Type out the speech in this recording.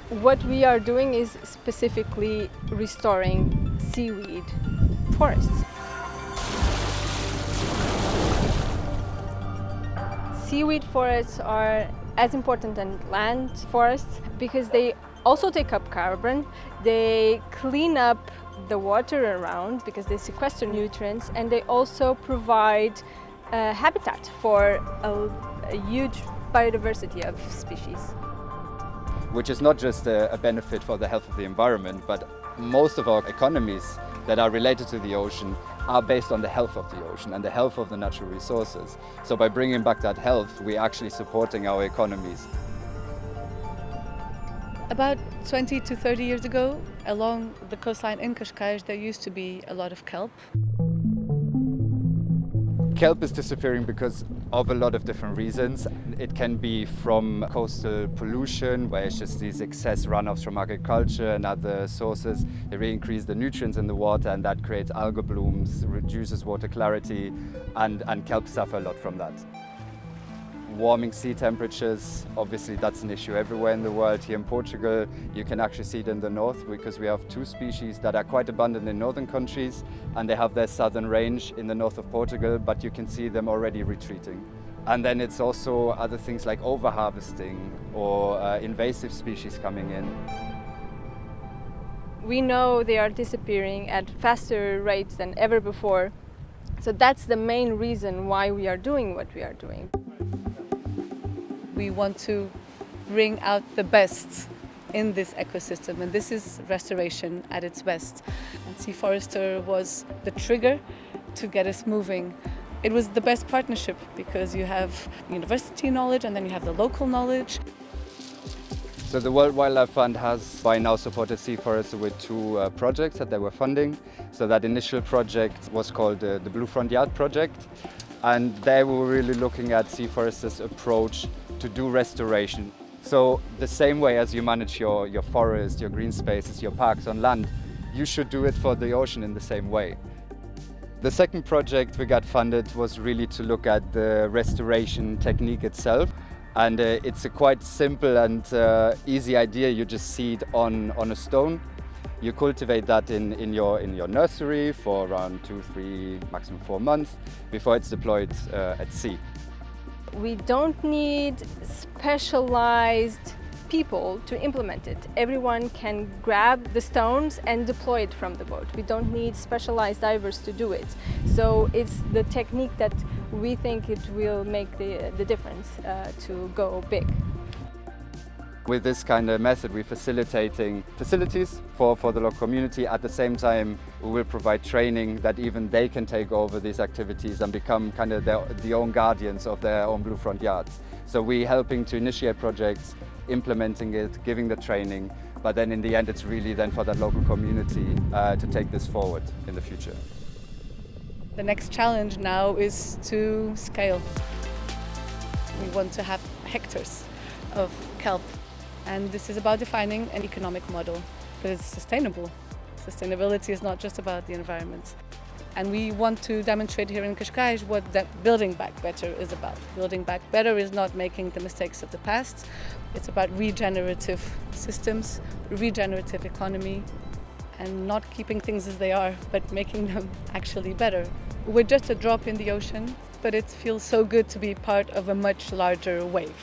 What we are doing is specifically restoring seaweed forests. Seaweed forests are as important as land forests because they also take up carbon, they clean up the water around because they sequester nutrients, and they also provide habitat for a huge biodiversity of species. Which is not just a benefit for the health of the environment, but most of our economies that are related to the ocean are based on the health of the ocean and the health of the natural resources. So by bringing back that health, we're actually supporting our economies. About 20 to 30 years ago, along the coastline in Cascais, there used to be a lot of kelp. Kelp is disappearing because of a lot of different reasons. It can be from coastal pollution, where it's just these excess runoffs from agriculture and other sources. They really increase the nutrients in the water, and that creates algal blooms, reduces water clarity, and kelp suffer a lot from that. Warming sea temperatures, obviously that's an issue everywhere in the world. Here in Portugal, you can actually see it in the north because we have two species that are quite abundant in northern countries, and they have their southern range in the north of Portugal, but you can see them already retreating. And then it's also other things like overharvesting or invasive species coming in. We know they are disappearing at faster rates than ever before, so that's the main reason why we are doing what we are doing. We want to bring out the best in this ecosystem, and this is restoration at its best. And SeaForester was the trigger to get us moving. It was the best partnership because you have university knowledge and then you have the local knowledge. So the World Wildlife Fund has by now supported SeaForester with two projects that they were funding. So that initial project was called the Blue Front Yard project, and there we were really looking at SeaForester's approach to do restoration. So the same way as you manage your forest, your green spaces, your parks on land, you should do it for the ocean in the same way. The second project we got funded was really to look at the restoration technique itself. And it's a quite simple and easy idea. You just seed on a stone. You cultivate that in your nursery for around 2, 3, maximum 4 months before it's deployed at sea. We don't need specialized people to implement it. Everyone can grab the stones and deploy it from the boat. We don't need specialized divers to do it. So it's the technique that we think it will make the difference to go big. With this kind of method, we're facilitating facilities for the local community. At the same time, we will provide training that even they can take over these activities and become kind of the own guardians of their own Blue Front Yards. So we're helping to initiate projects, implementing it, giving the training, but then in the end, it's really then for that local community to take this forward in the future. The next challenge now is to scale. We want to have hectares of kelp. And this is about defining an economic model that is sustainable. Sustainability is not just about the environment. And we want to demonstrate here in Cascais what that building back better is about. Building back better is not making the mistakes of the past. It's about regenerative systems, regenerative economy, and not keeping things as they are, but making them actually better. We're just a drop in the ocean, but it feels so good to be part of a much larger wave.